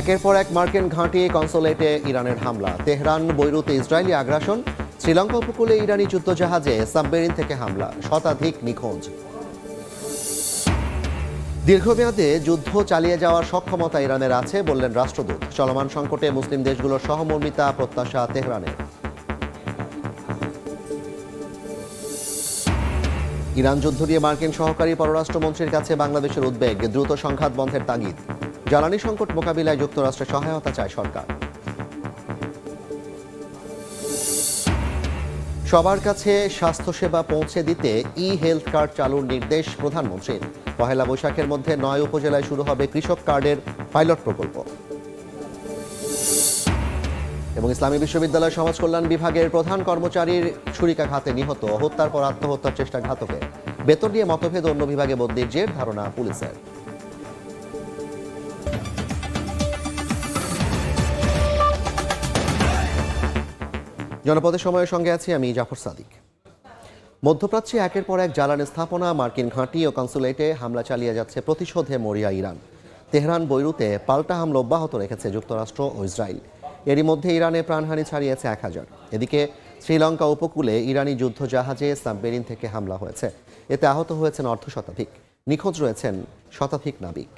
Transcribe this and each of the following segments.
একের পর এক মার্কিন ঘাঁটি কনসুলেটে ইরানের হামলা, তেহরান বৈরুতে ইসরায়েলি আগ্রাসন, শ্রীলঙ্কা উপকূলে ইরানি যুদ্ধজাহাজে সাবমেরিন থেকে হামলা, শতাধিক নিখোঁজ। দীর্ঘমেয়াদে যুদ্ধ চালিয়ে যাওয়ার সক্ষমতা ইরানের আছে বললেন রাষ্ট্রদূত। চলমান সংকটে মুসলিম দেশগুলোর সহমর্মিতা প্রত্যাশা তেহরানের। ইরান যুদ্ধ নিয়ে মার্কিন সহকারী পররাষ্ট্রমন্ত্রীর কাছে বাংলাদেশের উদ্বেগ, দ্রুত সংঘাত বন্ধের তাগিদ। জ্বালানি সংকট মোকাবিলায় যুক্তরাষ্ট্রের সহায়তা চায় সরকার। সবার কাছে স্বাস্থ্যসেবা পৌঁছে দিতে হেলথ কার্ড চালুর নির্দেশ প্রধানমন্ত্রীর। পহেলা বৈশাখের মধ্যে 9 উপজেলায় শুরু হবে কৃষক কার্ডের পাইলট প্রকল্প। এবং ইসলামী বিশ্ববিদ্যালয় সমাজ কল্যাণ বিভাগের প্রধান কর্মচারীর ছুরিকাঘাতে নিহত, হত্যার পর আত্মহত্যার চেষ্টা ঘাতকে। বেতন নিয়ে মতভেদ, অন্য বিভাগে বদলির জের, ধারণা পুলিশের। জনপদের সময়ের সঙ্গে আছি আমি জাফর সাদিক। মধ্যপ্রাচ্যে একের পর এক জ্বালানি স্থাপনা, মার্কিন ঘাঁটি ও কনসুলেটে হামলা চালিয়ে যাচ্ছে প্রতিশোধে মরিয়া ইরান। তেহরান বৈরুতে পাল্টা হামলা অব্যাহত রেখেছে যুক্তরাষ্ট্র ও ইসরায়েল। এরই মধ্যে ইরানে প্রাণহানি ছাড়িয়েছে 1000। এদিকে শ্রীলঙ্কা উপকূলে ইরানি যুদ্ধজাহাজে সাবমেরিন থেকে হামলা হয়েছে। এতে আহত হয়েছেন অর্ধশতাধিক, নিখোঁজ রয়েছেন শতাধিক নাবিক।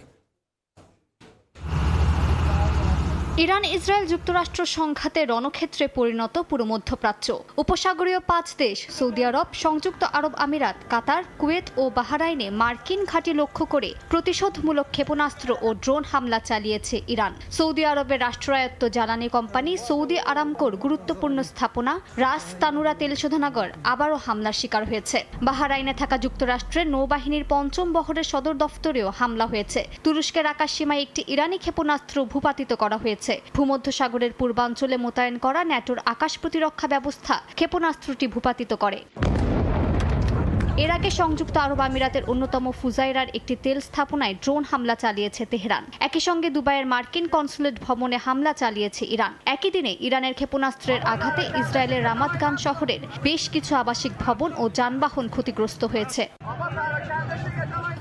ইরান ইসরায়েল যুক্তরাষ্ট্র সংঘাতে রণক্ষেত্রে পরিণত পুরো মধ্যপ্রাচ্য। উপসাগরীয় 5 দেশ সৌদি আরব, সংযুক্ত আরব আমিরাত, কাতার, কুয়েত ও বাহরাইনে মার্কিন ঘাঁটি লক্ষ্য করে প্রতিশোধমূলক ক্ষেপণাস্ত্র ও ড্রোন হামলা চালিয়েছে ইরান। সৌদি আরবের রাষ্ট্রায়ত্ত জ্বালানি কোম্পানি সৌদি আরামকোর গুরুত্বপূর্ণ স্থাপনা রাস তানুরা তেল শোধনাগার আবারও হামলার শিকার হয়েছে। বাহরাইনে থাকা যুক্তরাষ্ট্রের নৌবাহিনীর 5ম বহরের সদর দফতরেও হামলা হয়েছে। তুরস্কের আকাশসীমায় একটি ইরানি ক্ষেপণাস্ত্র ভূপাতিত করা হয়েছে। ভূমধ্যসাগরের পূর্বাঞ্চলে মোতায়েন করা ন্যাটোর আকাশ প্রতিরক্ষা ব্যবস্থা ক্ষেপণাস্ত্রটি ভূপাতিত করে। এর আগে সংযুক্ত আরব আমিরাতের অন্যতম ফুজাইরার একটি তেল স্থাপনায় ড্রোন হামলা চালিয়েছে তেহরান। একই সঙ্গে দুবাইয়ের মার্কিন কনসুলেট ভবনে হামলা চালিয়েছে ইরান। একই দিনে ইরানের ক্ষেপণাস্ত্রের আঘাতে ইসরায়েলের রামাতগান শহরের বেশ কিছু আবাসিক ভবন ও যানবাহন ক্ষতিগ্রস্ত হয়েছে।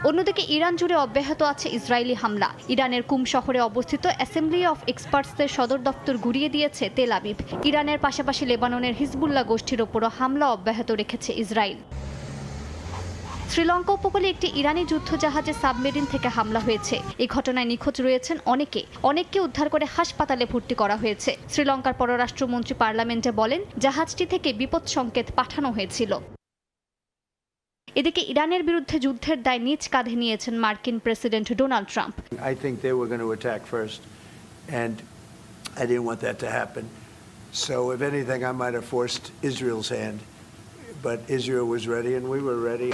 অন্যদিকে ইরান জুড়ে অব্যাহত আছে ইসরায়েলি হামলা। ইরানের কুম শহরে অবস্থিত অ্যাসেম্বলি অফ এক্সপার্টসদের সদর দপ্তর গুড়িয়ে দিয়েছে তেল আবিব। ইরানের পাশাপাশি লেবাননের হিজবুল্লাহ গোষ্ঠীর ওপরও হামলা অব্যাহত রেখেছে ইসরায়েল। শ্রীলঙ্কা উপকূলে একটি ইরানি যুদ্ধজাহাজে সাবমেরিন থেকে হামলা হয়েছে। এই ঘটনায় নিখোঁজ রয়েছেন অনেককে উদ্ধার করে হাসপাতালে ভর্তি করা হয়েছে। শ্রীলঙ্কার পররাষ্ট্রমন্ত্রী পার্লামেন্টে বলেন, জাহাজটি থেকে বিপদ সংকেত পাঠানো হয়েছিল। এদিকে ইরানের বিরুদ্ধে যুদ্ধের দায় নিজ কাঁধে নিয়েছেন মার্কিন president Donald Trump. I think they were going to attack first, and I didn't want that to happen. So if anything, I might have forced Israel's hand, but Israel was ready and we were ready.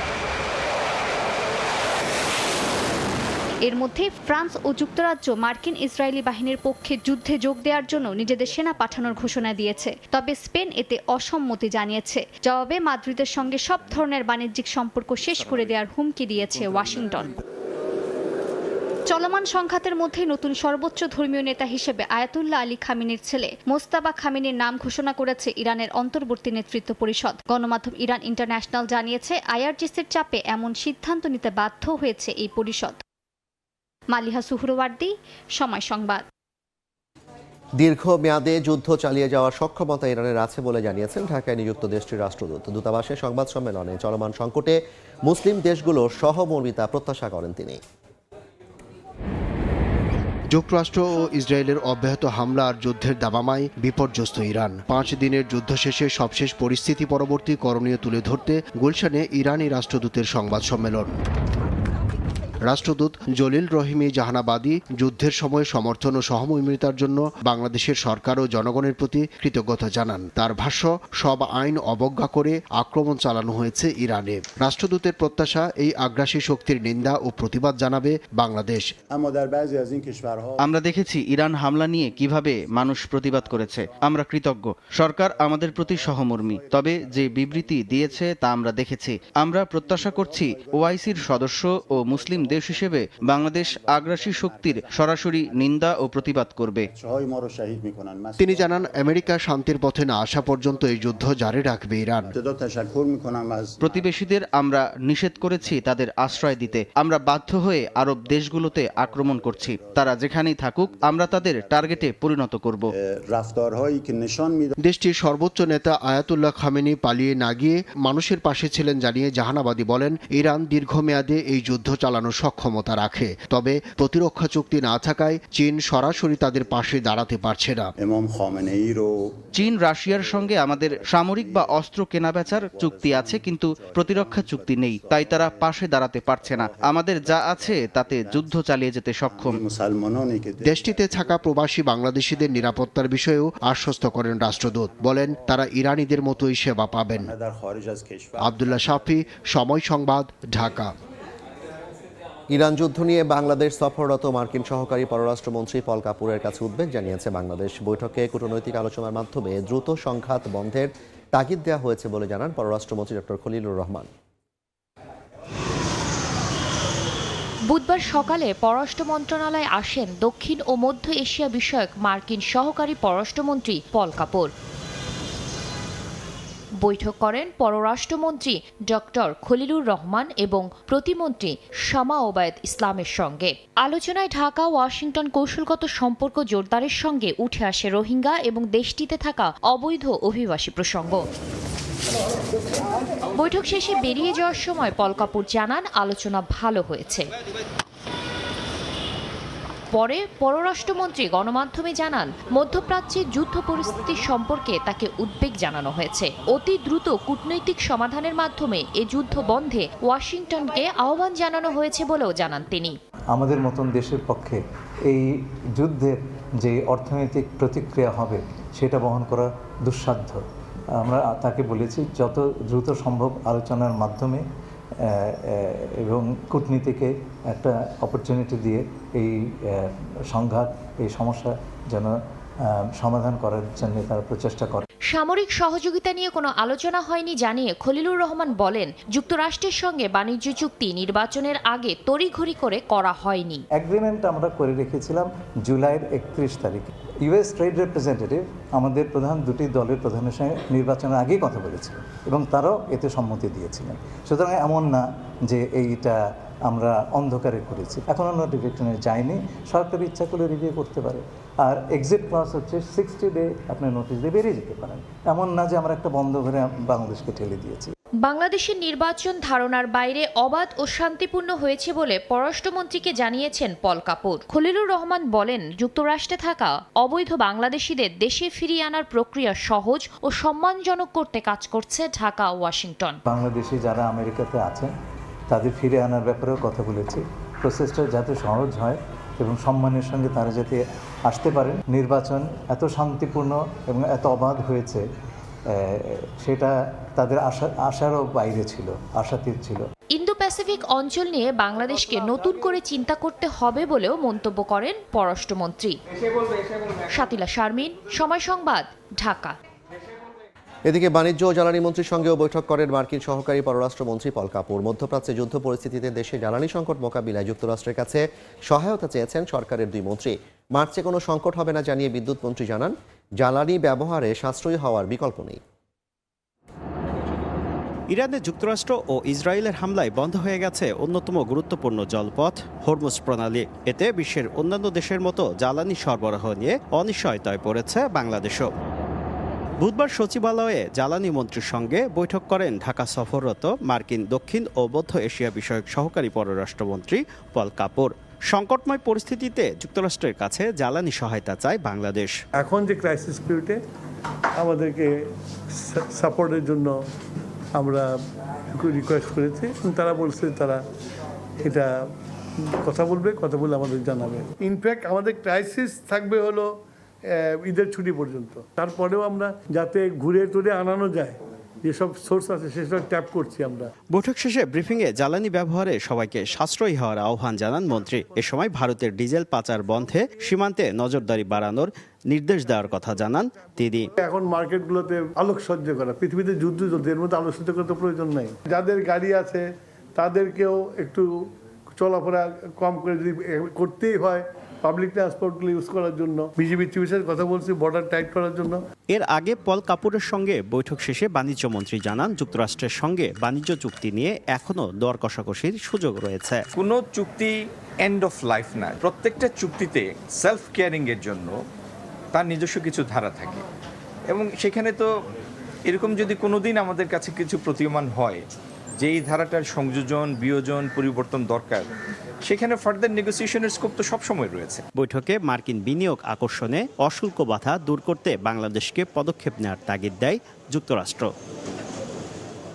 এর মধ্যে France ও যুক্তরাজ্য মার্কিন Israeli বাহিনীর পক্ষে যুদ্ধে যোগ দেওয়ার জন্য নিজেদের সেনা পাঠানোর ঘোষণা দিয়েছে। তবে স্পেন এতে অসম্মতি জানিয়েছে। জবাবে মাদ্রিদের সঙ্গে সব ধরনের বাণিজ্যিক সম্পর্ক শেষ করে দেওয়ার হুমকি দিয়েছে ওয়াশিংটন। চলমান সংঘাতের মধ্যে নতুন সর্বোচ্চ ধর্মীয় নেতা হিসেবে আয়াতুল্লাহ আলী খামেনির ছেলে মোস্তাবা খামেনির নাম ঘোষণা করেছে ইরানের অন্তর্বর্তী নেতৃত্ব পরিষদ। গণমাধ্যম ইরান ইন্টারন্যাশনাল জানিয়েছে, আইআরজিসির চাপে এমন সিদ্ধান্ত নিতে বাধ্য হয়েছে এই পরিষদ। মালিহা সুহরওয়ার্দী, সময় সংবাদ। দীর্ঘমেয়াদে যুদ্ধ চালিয়ে যাওয়ার সক্ষমতা ইরানের আছে বলে জানিয়েছেন ঢাকায় নিযুক্ত দেশটির রাষ্ট্রদূত। দূতাবাসে সংবাদ সম্মেলনে চলমান সংকটে মুসলিম দেশগুলোর সহমর্মিতা প্রত্যাশা করেন তিনি। যুক্তরাষ্ট্র ও ইসরায়েলের অব্যাহত হামলা আর যুদ্ধের দাবামায় বিপর্যস্ত ইরান। 5 দিনের যুদ্ধ শেষে সবশেষ পরিস্থিতি পরবর্তী করণীয় তুলে ধরতে গুলশানে ইরানি রাষ্ট্রদূতের সংবাদ সম্মেলন। রাষ্ট্রদূত জলিল রহিমি জাহানাবাদী যুদ্ধের সময় সমর্থন ও সহমর্মিতার জন্য বাংলাদেশের সরকার ও জনগণের প্রতি কৃতজ্ঞতা জানান। তার ভাষ্য, সব আইন অবজ্ঞা করে আক্রমণ চালানো হয়েছে ইরানে। রাষ্ট্রদূতের প্রত্যাশা, এই আগ্রাসী শক্তির নিন্দা ও প্রতিবাদ জানাবে বাংলাদেশ। আমরা দেখেছি ইরান হামলা নিয়ে কিভাবে মানুষ প্রতিবাদ করেছে। আমরা কৃতজ্ঞ। সরকার আমাদের প্রতি সহমর্মী। তবে যে বিবৃতি দিয়েছে তা আমরা দেখেছি। আমরা প্রত্যাশা করছি ওআইসির সদস্য ও মুসলিম দেশ হিসেবে বাংলাদেশ আগ্রাসী শক্তির সরাসরি নিন্দা ও প্রতিবাদ করবে। তিনি জানান, আমেরিকা শান্তির পথে না আসা পর্যন্ত এই যুদ্ধ জারি রাখবে ইরান। প্রতিবেশীদের আমরা নিষেধ করেছি তাদের আশ্রয় দিতে। আমরা বাধ্য হয়ে আরব দেশগুলোতে আক্রমণ করছি। তারা যেখানেই থাকুক আমরা তাদের টার্গেটে পরিণত করব। দেশটির সর্বোচ্চ নেতা আয়াতুল্লাহ খামেনি পালিয়ে না গিয়ে মানুষের পাশে ছিলেন জানিয়ে জাহানাবাদী বলেন, ইরান দীর্ঘমেয়াদে এই যুদ্ধ চালানোর সক্ষমতা রাখে, তবে প্রতিরক্ষা চুক্তি না থাকায় চীন সরাসরি তাদের পাশে দাঁড়াতে পারছে না। চীন রাশিয়ার সঙ্গে আমাদের সামরিক বা অস্ত্র কেনাবেচার চুক্তি আছে, কিন্তু প্রতিরক্ষা চুক্তি নেই, তাই তারা পাশে দাঁড়াতে পারছে না। আমাদের যা আছে তাতে যুদ্ধ চালিয়ে যেতে সক্ষম। দেশটিতে থাকা প্রবাসী বাংলাদেশিদের নিরাপত্তার বিষয়েও আশ্বস্ত করেন রাষ্ট্রদূত। বলেন, তারা ইরানিদের মতোই সেবা পাবেন। আব্দুল্লাহ শাফি, সময় সংবাদ, ঢাকা। ইরান যুদ্ধ নিয়ে বাংলাদেশ সফররত মার্কিন সহকারী পররাষ্ট্রমন্ত্রী পল কাপুরের কাছে উদ্বেগ জানিয়েছে বাংলাদেশ। বৈঠকে কূটনৈতিক আলোচনার মাধ্যমে দ্রুত সংঘাত বন্ধের তাগিদ দেওয়া হয়েছে বলে জানান পররাষ্ট্রমন্ত্রী ডক্টর খলিলুর রহমান। বুধবার সকালে পররাষ্ট্র মন্ত্রণালয়ে আসেন দক্ষিণ ও মধ্য এশিয়া বিষয়ক মার্কিন সহকারী পররাষ্ট্রমন্ত্রী পল কাপুর। বৈঠক করেন পররাষ্ট্রমন্ত্রী ডক্টর খলিলুর রহমান এবং প্রতিমন্ত্রী শামা ওবায়দ ইসলামের সঙ্গে। আলোচনায় ঢাকা ওয়াশিংটন কৌশলগত সম্পর্ক জোরদারের সঙ্গে উঠে আসে রোহিঙ্গা এবং দেশটিতে থাকা অবৈধ অভিবাসী প্রসঙ্গ। বৈঠক শেষে বেরিয়ে যাওয়ার সময় পল কাপুর জানান, আলোচনা ভালো হয়েছে। পরে পররাষ্ট্রমন্ত্রী গণমাধ্যমে জানান, মধ্যপ্রাচ্যের যুদ্ধ পরিস্থিতি সম্পর্কে তাকে উদ্বেগ জানানো হয়েছে। অতি দ্রুত কূটনৈতিক সমাধানের মাধ্যমে এ যুদ্ধ বন্ধে ওয়াশিংটনকে আহ্বান জানানো হয়েছে বলেও জানান তিনি। আমাদের মতন দেশের পক্ষে এই যুদ্ধের যে অর্থনৈতিক প্রতিক্রিয়া হবে সেটা বহন করা দুঃসাধ্য। আমরা তাকে বলেছি যত দ্রুত সম্ভব আলোচনার মাধ্যমে এবং কূটনীতিকে একটা অপরচুনিটি দিয়ে এই সংঘাত, এই সমস্যা যেন সমাধান করার জন্য তারা প্রচেষ্টা করে। সামরিক সহযোগিতা নিয়ে কোনো আলোচনা হয়নি জানিয়ে খলিলুর রহমান বলেন, যুক্তরাষ্ট্রের সঙ্গে বাণিজ্য চুক্তি নির্বাচনের আগে তড়িঘড়ি করে করা হয়নি। এগ্রিমেন্ট আমরা করে রেখেছিলাম জুলাইয়ের 31 তারিখে। ইউএস ট্রেড রিপ্রেজেন্টেটিভ আমাদের প্রধান দুটি দলের প্রধানের সঙ্গে নির্বাচনের আগেই কথা বলেছিলেন এবং তারাও এতে সম্মতি দিয়েছিলেন। সুতরাং এমন না যে এইটা আমরা অন্ধকারে করেছি। এখনও নোটিফিকেশনে যায়নি, সরকারি ইচ্ছা করলে রিভিউ করতে পারে। আর এক্সিট ক্লজ হচ্ছে 60 ডে আপনি নোটিশ দিয়ে বেরিয়ে যেতে পারেন। এমন না যে আমরা একটা বন্ধ ঘরে বাংলাদেশকে ঠেলে দিয়েছি। বাংলাদেশের নির্বাচন ধারণার বাইরে অবাধ ও শান্তিপূর্ণ হয়েছে বলে পররাষ্ট্রমন্ত্রীকে জানিয়েছেন পল কাপুর। খলিলুর রহমান বলেন, যুক্তরাষ্ট্রে থাকা অবৈধ বাংলাদেশিদের দেশে ফিরিয়ে আনার প্রক্রিয়া সহজ ও সম্মানজনক করতে কাজ করছে ঢাকা ওয়াশিংটন। বাংলাদেশি যারা আমেরিকাতে আছেন তাদের ফিরে আনার ব্যাপারেও কথা বলেছি। প্রসেসটা যাতে সহজ হয় এবং সম্মানের সঙ্গে তারা যাতে আসতে পারেন। নির্বাচন এত শান্তিপূর্ণ এবং এত অবাধ হয়েছে সেটা তাদের আশারও বাইরে ছিল, আশাতীত ছিল। ইন্দো প্যাসিফিক অঞ্চল নিয়ে বাংলাদেশকে নতুন করে চিন্তা করতে হবে বলেও মন্তব্য করেন পররাষ্ট্রমন্ত্রী। শাতিলা শারমিন, সময় সংবাদ, ঢাকা। এদিকে বাণিজ্য ও জ্বালানি মন্ত্রীর সঙ্গেও বৈঠক করেন মার্কিন সহকারী পররাষ্ট্রমন্ত্রী পল কাপুর। মধ্যপ্রাচ্যে যুদ্ধ পরিস্থিতিতে দেশে জ্বালানি সংকট মোকাবিলায় যুক্তরাষ্ট্রের কাছে সহায়তা চেয়েছেন সরকারের দুই মন্ত্রী। মার্চে কোনো সংকট হবে না জানিয়ে বিদ্যুৎ মন্ত্রী জানান, জ্বালানি ব্যবহারে সাশ্রয়ী হওয়ার বিকল্প নেই। ইরানে যুক্তরাষ্ট্র ও ইসরায়েলের হামলায় বন্ধ হয়ে গেছে অন্যতম গুরুত্বপূর্ণ জলপথ হরমুজ প্রণালী। এতে বিশ্বের অন্যান্য দেশের মতো জ্বালানি সরবরাহ নিয়ে অনিশ্চয়তায় পড়েছে বাংলাদেশও। বুধবার সচিবালয়ে জ্বালানি মন্ত্রীর সঙ্গে বৈঠক করেন ঢাকা সফররত মার্কিন দক্ষিণ ও মধ্য এশিয়া বিষয়ক সহকারী পররাষ্ট্রমন্ত্রী পল কাপুর। সংকটময় পরিস্থিতিতে যুক্তরাষ্ট্রের কাছে জ্বালানি সহায়তা চায় বাংলাদেশ। এখন যে ক্রাইসিস পিরিয়ডে আমাদেরকে সাপোর্টের জন্য আমরা রিকোয়েস্ট করেছি, তারা বলছে তারা এটা কথা বলে আমাদের জানাবে। ইনফ্যাক্ট আমাদের ক্রাইসিস থাকবে হলো ঈদের ছুটি পর্যন্ত। তারপরেও আমরা যাতে ঘুরে টুরে আনানো যায়, যেসব সোর্স আছে সেসব ট্যাপ করছি আমরা। বৈঠক শেষে ব্রিফিংয়ে জ্বালানি ব্যবহারে সবাইকে সাশ্রয়ী হওয়ার আহ্বান জানান মন্ত্রী। এ সময় ভারতের ডিজেল পাচার বন্ধে সীমান্তে নজরদারি বাড়ানোর নির্দেশ দেওয়ার কথা জানান তিনি। এখন মার্কেটগুলোতে আলোকসজ্জা করা, পৃথিবীতে যুদ্ধ চলছে, এর মধ্যে আলোকসজ্জা করার তো প্রয়োজন নাই। যাদের গাড়ি আছে তাদেরকেও একটু চলাফেরা কম করে যদি করতেই হয় পাবলিক ট্রান্সপোর্টগুলো ইউজ করার জন্য বিজিবি চিফের সাথে কথা বলছি বর্ডার টাইট করার জন্য। এর আগে পল কাপুরের সঙ্গে বৈঠক শেষে বাণিজ্য মন্ত্রী জানান যুক্তরাষ্ট্রের সঙ্গে বাণিজ্য চুক্তি নিয়ে এখনো দর কষাকষির সুযোগ রয়েছে। কোনো চুক্তি এন্ড অফ লাইফ না, প্রত্যেকটা চুক্তিতে সেলফ কেয়ারিং এর জন্য তার নিজস্ব কিছু ধারা থাকে এবং সেখানে তো এরকম যদি কোনোদিন আমাদের কাছে কিছু প্রতীয়মান হয় যে এই ধারাটার সংযোজন বিয়োজন পরিবর্তন দরকার, সেখানে ফার্দার নেগোসিয়েশনের স্কোপ তো সবসময় রয়েছে। বৈঠকে মার্কিন বিনিয়োগ আকর্ষণে অশুল্ক বাধা দূর করতে বাংলাদেশকে পদক্ষেপ নেওয়ার তাগিদ দেয় যুক্তরাষ্ট্র।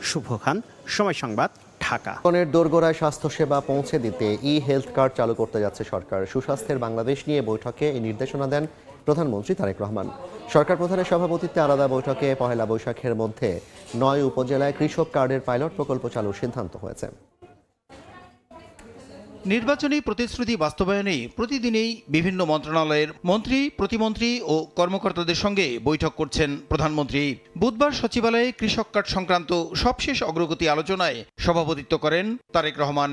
শুভ খান, সময় সংবাদ, ঢাকা। জনগণের দোরগোড়ায় স্বাস্থ্যসেবা পৌঁছে দিতে হেলথ কার্ড চালু করতে যাচ্ছে সরকার। সুস্বাস্থ্যের বাংলাদেশ নিয়ে বৈঠকে এই নির্দেশনা দেন প্রধানমন্ত্রী তারেক রহমান। সরকার প্রধানের সভাপতিত্বে আলাদা বৈঠকে পহেলা বৈশাখের মধ্যে 9 উপজেলায় কৃষক কার্ডের পাইলট প্রকল্প চালুর সিদ্ধান্ত হয়েছে। নির্বাচনী প্রতিশ্রুতি বাস্তবায়নে প্রতিদিনই বিভিন্ন মন্ত্রণালয়ের মন্ত্রী, প্রতিমন্ত্রী ও কর্মকর্তাদের সঙ্গে বৈঠক করছেন প্রধানমন্ত্রী। বুধবার সচিবালয়ে কৃষক কার্ড সংক্রান্ত সবশেষ অগ্রগতি আলোচনায় সভাপতিত্ব করেন তারেক রহমান।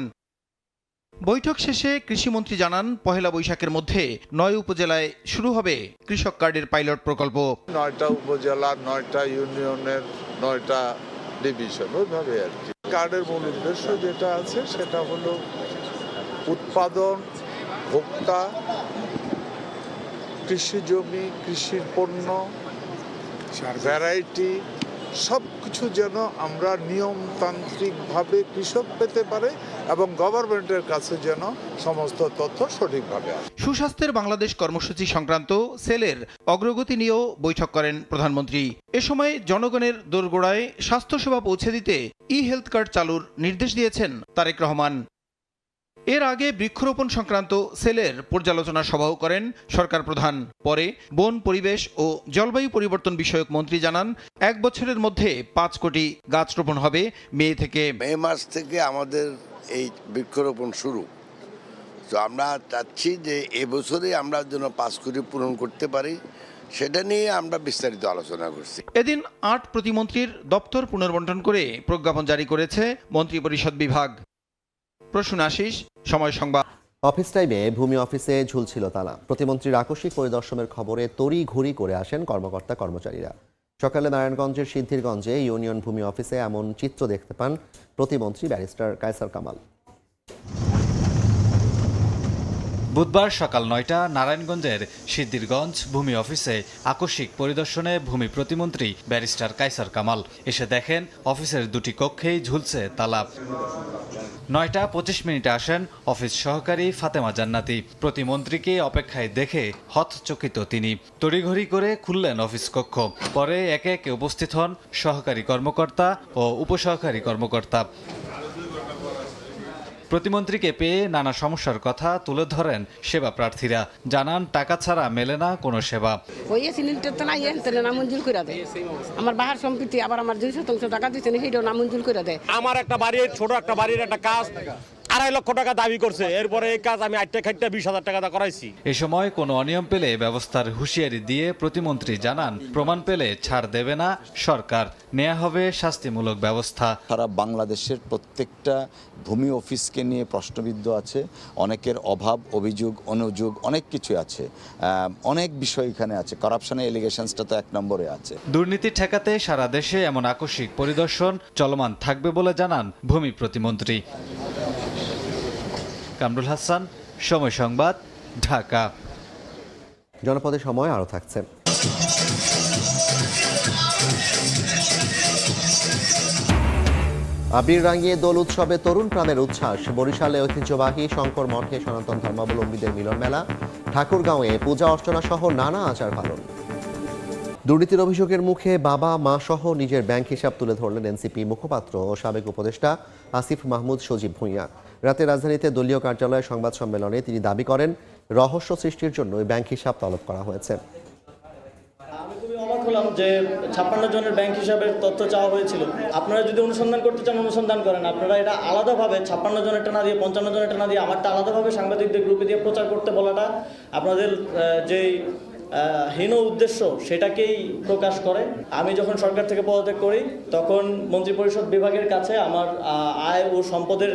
বৈঠক শেষে কৃষিমন্ত্রী জানান, পহেলা বৈশাখের মধ্যে 9 উপজেলায় শুরু হবে কৃষক কার্ডের পাইলট প্রকল্প। 9টা উপজেলা, 9টা ইউনিয়নের 9টা ডিভিশন, ওইভাবে আর কি। কার্ডের মূল উদ্দেশ্য যেটা আছে সেটা হলো উৎপাদন, ভোক্তা, কৃষি জমি, কৃষির পণ্য, ভ্যারাইটি সব কিছু যেন আমরা নিয়মতান্ত্রিকভাবে কৃষক পেতে পারে এবং গভর্নমেন্টের কাছে যেন সমস্ত তথ্য সঠিকভাবে আসে। সুস্বাস্থ্যের বাংলাদেশ কর্মসূচি সংক্রান্ত সেলের অগ্রগতি নিয়েও বৈঠক করেন প্রধানমন্ত্রী। এ সময় জনগণের দোরগোড়ায় স্বাস্থ্যসেবা পৌঁছে দিতে হেলথ কার্ড চালুর নির্দেশ দিয়েছেন তারেক রহমান। এর আগে বৃক্ষরোপণ সংক্রান্ত সেলের পর্যালোচনা সভাও করেন সরকার প্রধান। পরে বন, পরিবেশ ও জলবায়ু পরিবর্তন বিষয়ক মন্ত্রী জানান, 1 বছরের মধ্যে 5 কোটি গাছ রোপণ হবে মে থেকে। মে মাস থেকে আমাদের এই বৃক্ষরোপণ শুরু। তো আমরা চাচ্ছি যে এবছরে আমরা যেন 5 কোটি পূরণ করতে পারি, সেটা নিয়ে আমরা বিস্তারিত আলোচনা করছি। এদিন 8 প্রতিমন্ত্রীর দপ্তর পুনর্বণ্টন করে প্রজ্ঞাপন জারি করেছে মন্ত্রিপরিষদ বিভাগ। প্রসূন আশিস, সময় সংবাদ। অফিস টাইমে ভূমি অফিসে ঝুলছিল তালা। প্রতিমন্ত্রীর আকস্মিক পরিদর্শনের খবরে তড়ি ঘড়ি করে আসেন কর্মকর্তা কর্মচারীরা। সকালে নারায়ণগঞ্জের সিদ্ধিরগঞ্জে ইউনিয়ন ভূমি অফিসে এমন চিত্র দেখতে পান প্রতিমন্ত্রী ব্যারিস্টার কায়সার কামাল। বুধবার সকাল 9টা নারায়ণগঞ্জের সিদ্ধিরগঞ্জ ভূমি অফিসে আকস্মিক পরিদর্শনে ভূমি প্রতিমন্ত্রী ব্যারিস্টার কায়সার কামাল এসে দেখেন অফিসের 2টি কক্ষেই ঝুলছে তালা। 9টা 25 আসেন অফিস সহকারী ফাতেমা জান্নাতি। প্রতিমন্ত্রীকে অপেক্ষায় দেখে হতচকিত তিনি। তড়িঘড়ি করে খুললেন অফিস কক্ষ। পরে একে একে উপস্থিত হন সহকারী কর্মকর্তা ও উপসহকারী কর্মকর্তা। প্রতিমন্ত্রীকে পেয়ে নানা সমস্যার কথা তুলে ধরেন সেবা প্রার্থীরা। জানান, টাকা ছাড়া মেলে না কোনো সেবা। আমার বাহার সম্পত্তি আবার আমার 200 টাকা দিচ্ছে সেইটাও নামঞ্জুর করে দেয়। আমার একটা বাড়ির ছোট একটা বাড়ির একটা কাজ 2.5 লক্ষ টাকা দাবি করছে, এরপরে এই কাজ আমি 20,000 টাকা করাইছি। এ সময় কোনো অনিয়ম পেলে ব্যবস্থার হুঁশিয়ারি দিয়ে প্রতিমন্ত্রী জানান, প্রমাণ পেলে ছাড় দেবে না সরকার, নেওয়া হবে শাস্তিমূলক ব্যবস্থা। সারা বাংলাদেশের প্রত্যেকটা ভূমি অফিসকে নিয়ে প্রশ্নবিদ্ধ আছে, অনেকের অভাব, অভিযোগ, অনুযোগ অনেক কিছু আছে, অনেক বিষয় এখানে আছে। কারাপশনের এলিগেশনসটা তো 1 নম্বরে আছে। দুর্নীতি ঠেকাতে সারা দেশে এমন আকস্মিক পরিদর্শন চলমান থাকবে বলে জানান ভূমি প্রতিমন্ত্রী। কামরুল হাসান, সময় সংবাদ, ঢাকা। জনপদের সময় আরও থাকছে। আবির রাঙিয়ে দোল উৎসবে তরুণ প্রাণের উচ্ছ্বাস। বরিশালে ঐতিহ্যবাহী শঙ্কর মঠে সনাতন ধর্মাবলম্বীদের মিলন মেলা। ঠাকুরগাঁওয়ে পূজা অর্চনা সহ নানা আচার পালন। দুর্নীতির অভিযোগের মুখে বাবা মা সহ নিজের ব্যাংক হিসাব তুলে ধরলেন এনসিপি মুখপাত্র ও সাবেক উপদেষ্টা আসিফ মাহমুদ সজীব ভূঁইয়া। রাতে রাজধানীতে দলীয় কার্যালয়ে সংবাদ সম্মেলনে তিনি দাবি করেন, রহস্য সৃষ্টির জন্য ব্যাংক হিসাব তলব করা হয়েছে। আমি খুবই অবাক হলাম যে 56 জনের ব্যাংক হিসাবের তথ্য চাওয়া হয়েছিল। আপনারা যদি অনুসন্ধান করতে চান অনুসন্ধান করেন। আপনারা এটা আলাদাভাবে 56 জনেরটা না দিয়ে 55 জনেরটা না দিয়ে আমারটা আলাদাভাবে সাংবাদিকদের গ্রুপে দিয়ে প্রচার করতে বলাটা আপনাদের যেই হীন উদ্দেশ্য সেটাকেই প্রকাশ করে। আমি যখন সরকার থেকে পদত্যাগ করি তখন মন্ত্রিপরিষদ বিভাগের কাছে আমার আয় ও সম্পদের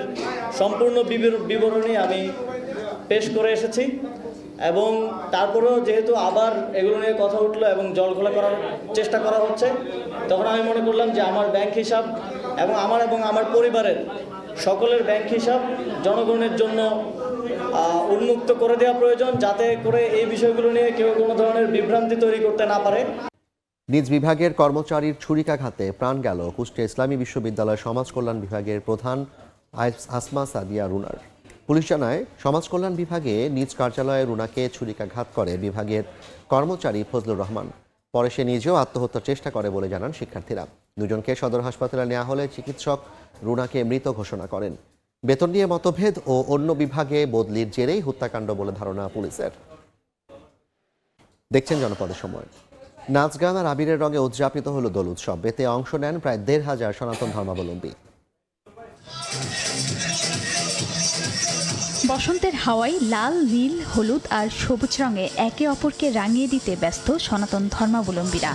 সম্পূর্ণ বিবরণী আমি পেশ করে এসেছি এবং তারপরেও যেহেতু আবার এগুলো নিয়ে কথা উঠলো এবং জলঘোলা করার চেষ্টা করা হচ্ছে, তখন আমি মনে করলাম যে আমার ব্যাংক হিসাব এবং আমার পরিবারের সকলের ব্যাংক হিসাব জনগণের জন্য উন্মুক্ত করে দেওয়া প্রয়োজন, যাতে করে এই বিষয়গুলো নিয়ে কেউ কোনো ধরনের বিভ্রান্তি তৈরি করতে না পারে। নিজ বিভাগের কর্মচারীর ছুরিকাঘাতে প্রাণ গেল কুষ্টিয়া ইসলামী বিশ্ববিদ্যালয় সমাজ কল্যাণ বিভাগের প্রধান আসমা সাদিয়া রুনার। পুলিশ জানায়, সমাজ কল্যাণ বিভাগে নিজ কার্যালয়ে রুনাকে ছুরিকাঘাত করে বিভাগের কর্মচারী ফজলুর রহমান। পরে সে নিজেও আত্মহত্যার চেষ্টা করে বলে জানান শিক্ষার্থীরা। দুজনকে সদর হাসপাতালে নেওয়া হলে চিকিৎসক রুনাকে মৃত ঘোষণা করেন। বেতন নিয়ে মতভেদ ও অন্য বিভাগে বদলির জেরেই হত্যাকাণ্ড বলে ধারণা পুলিশের। দেখছেন জনপদের সময়। নাচ গান আর আবিরের রঙে উদযাপিত হল দোল উৎসব। এতে অংশ নেন প্রায় ১৫০০ সনাতন ধর্মাবলম্বী। বসন্তের হাওয়ায় লাল, নীল, হলুদ আর সবুজ রঙে একে অপরকে রাঙিয়ে দিতে ব্যস্ত সনাতন ধর্মাবলম্বীরা।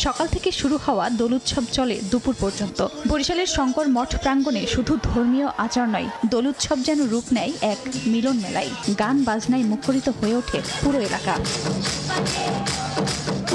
সকাল থেকে শুরু হওয়া দোল উৎসব চলে দুপুর পর্যন্ত। বরিশালের শঙ্কর মঠ প্রাঙ্গণে শুধু ধর্মীয় আচার নয়, দোল উৎসব যেন রূপ নেয় এক মিলন মেলায়। গান বাজনায় মুখরিত হয়ে ওঠে পুরো এলাকা।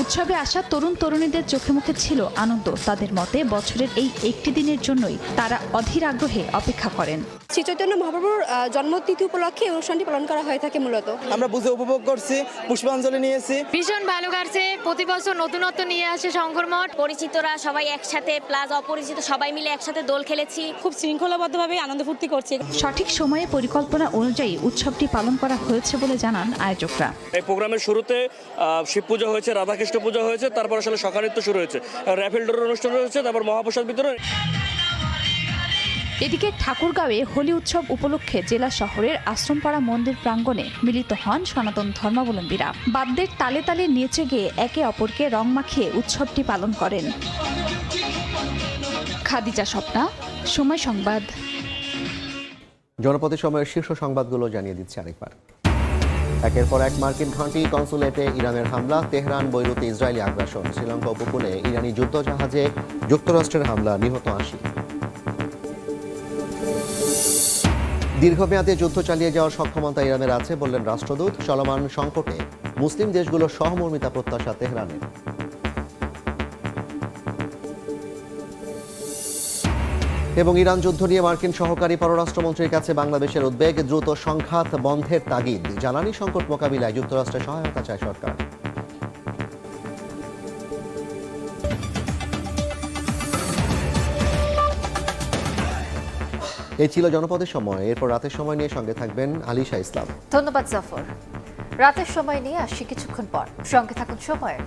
উৎসবে আসা তরুণ তরুণীদের চোখে মুখে ছিল আনন্দ। তাদের মতে বছরের এই একটি দিনের জন্যই তারা অধীর আগ্রহে অপেক্ষা করেন। শ্রী চৈতন্য মহাপ্রভুর জন্মতিথি উপলক্ষে অনুষ্ঠানটি পালন করা হয়ে থাকে। মূলত আমরা বুঝে উপভোগ করছি, পুষ্পাঞ্জলি নিয়েছি, ভীষণ ভালো কাটছে। প্রতি বছর নতুনত্ব নিয়ে আসে শঙ্কর মঠ। পরিচিতরা সবাই একসাথে প্লাস অপরিচিত সবাই মিলে একসাথে দোল খেলেছি। খুব শৃঙ্খলাবদ্ধভাবে আনন্দ ফুর্তি করছি। সঠিক সময়ে পরিকল্পনা অনুযায়ী উৎসবটি পালন করা হয়েছে বলে জানান আয়োজকরা। এই প্রোগ্রামের শুরুতে শিব পূজা হয়েছে, রাধাকৃষ্ণ পূজা হয়েছে, তারপর আসলে সকালনৃত্য শুরু হয়েছে, র্যাফেল ড্রর অনুষ্ঠান হয়েছে, তারপর মহাপ্রসাদ বিতরণ। এদিকে ঠাকুরগাঁওয়ে হোলি উৎসব উপলক্ষে জেলা শহরের আশ্রমপাড়া মন্দির প্রাঙ্গণে মিলিত হন সনাতন ধর্মাবলম্বীরা। বাদ্যের তালে তালে নেচে গিয়ে একে অপরকে রং মাখিয়ে উৎসবটি পালন করেন। খাদিজা স্বপ্না, সময় সংবাদ। জনপদের সময়ের শীর্ষ সংবাদগুলো জানিয়ে দিচ্ছে আরেকবার। একের পর এক মার্কিন ঘাঁটি, কনসুলেটে ইরানের হামলা, তেহরান বৈরুতে ইসরায়েলি আগ্রাসন, শ্রীলঙ্কা উপকূলে ইরানি যুদ্ধজাহাজে যুক্তরাষ্ট্রের হামলা, নিহত ৮০। দীর্ঘমেয়াদে যুদ্ধ চালিয়ে যাওয়ার সক্ষমতা ইরানের আছে বললেন রাষ্ট্রদূত। চলমান সংকটে মুসলিম দেশগুলোর সহমর্মিতা প্রত্যাশা তেহরানের। এবং ইরান যুদ্ধ নিয়ে মার্কিন সহকারী পররাষ্ট্রমন্ত্রীর কাছে বাংলাদেশের উদ্বেগ, দ্রুত সংঘাত বন্ধের তাগিদ। জ্বালানি সংকট মোকাবিলায় যুক্তরাষ্ট্রের সহায়তা চায় সরকার। এই ছিল জনপদের সময়। এরপর রাতের সময় নিয়ে সঙ্গে থাকবেন আলিশা ইসলাম। ধন্যবাদ জাফর। রাতের সময় নিয়ে আসছি কিছুক্ষণ পর। সঙ্গে থাকুন সময়ের।